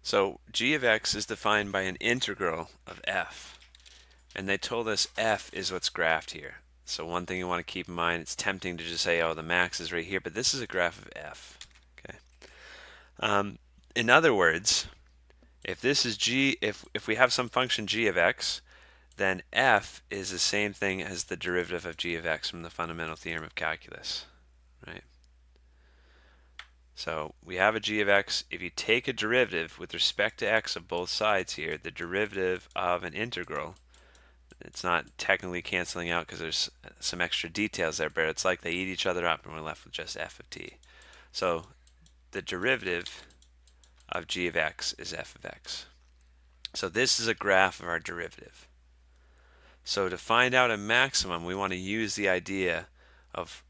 So g of x is defined by an integral of f. And they told us f is what's graphed here. So one thing you want to keep in mind, it's tempting to just say, oh, the max is right here, but this is a graph of f. Okay. In other words, if this is if we have some function g of x, then f is the same thing as the derivative of g of x from the Fundamental Theorem of Calculus, right? So we have a g of x. If you take a derivative with respect to x of both sides here, the derivative of an integral, it's not technically canceling out because there's some extra details there, but it's like they eat each other up and we're left with just f of t. So the derivative of g of x is f of x. So this is a graph of our derivative. So to find out a maximum, we want to use the idea of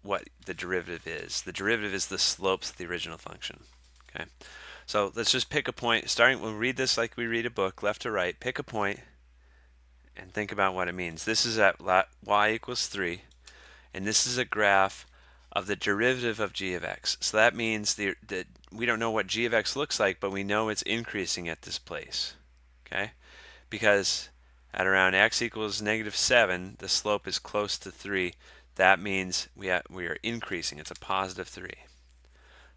what the derivative is. The derivative is the slopes of the original function. Okay, so let's just pick a point. We'll read this like we read a book, left to right. Pick a point and think about what it means. This is at y equals 3, and this is a graph of the derivative of g of x. So that means that we don't know what g of x looks like, but we know it's increasing at this place. Okay, because at around x equals -7, the slope is close to 3. That means we are increasing. It's a positive 3.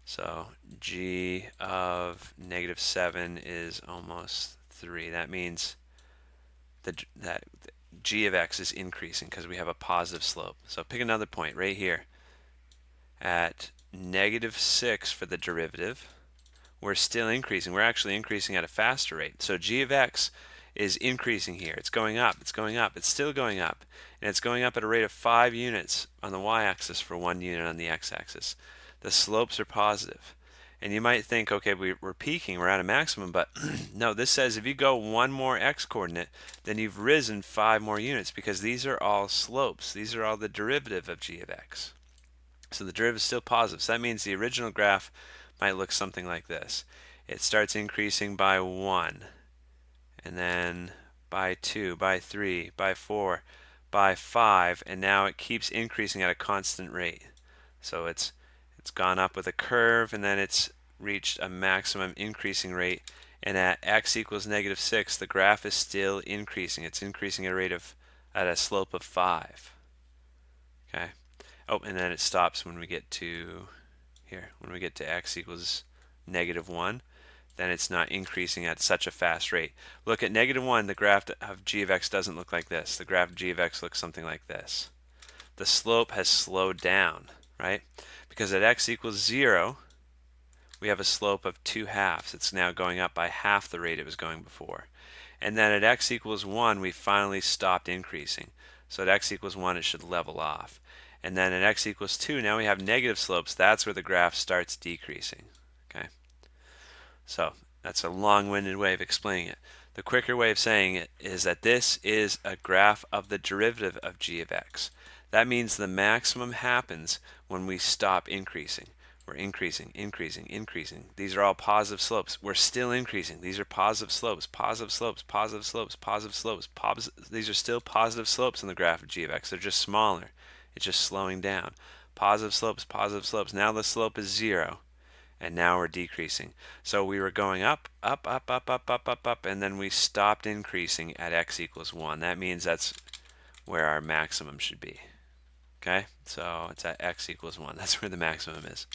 So g of -7 is almost 3. That means that g of x is increasing because we have a positive slope. So pick another point right here. At -6 for the derivative, we're still increasing. We're actually increasing at a faster rate. So g of x is increasing here. It's going up. It's going up. It's still going up. And it's going up at a rate of 5 units on the y-axis for 1 unit on the x-axis. The slopes are positive. And you might think, okay, we're peaking, we're at a maximum, but no, this says if you go one more x-coordinate, then you've risen 5 more units because these are all slopes. These are all the derivative of g of x. So the derivative is still positive. So that means the original graph might look something like this. It starts increasing by 1, and then by 2, by 3, by 4, by 5, and now it keeps increasing at a constant rate. So it's gone up with a curve, and then it's reached a maximum increasing rate, and at x equals -6, the graph is still increasing. It's increasing at a slope of 5. Okay. Oh, and then it stops when we get to here. When we get to x equals -1, then it's not increasing at such a fast rate. Look at -1, the graph of g of x doesn't look like this. The graph of g of x looks something like this. The slope has slowed down, right? Because at x equals 0, we have a slope of 2/2. It's now going up by half the rate it was going before. And then at x equals 1, we finally stopped increasing. So at x equals 1, it should level off. And then at x equals 2, now we have negative slopes. That's where the graph starts decreasing. Okay. So that's a long-winded way of explaining it. The quicker way of saying it is that this is a graph of the derivative of g of x. That means the maximum happens when we stop increasing. We're increasing, increasing, increasing. These are all positive slopes. We're still increasing. These are positive slopes, positive slopes, positive slopes, positive slopes. These are still positive slopes in the graph of g of x. They're just smaller. It's just slowing down. Positive slopes, positive slopes. Now the slope is 0. And now we're decreasing. So we were going up, up, up, up, up, up, up, up, and then we stopped increasing at x equals 1. That means that's where our maximum should be. Okay? So it's at x equals 1. That's where the maximum is.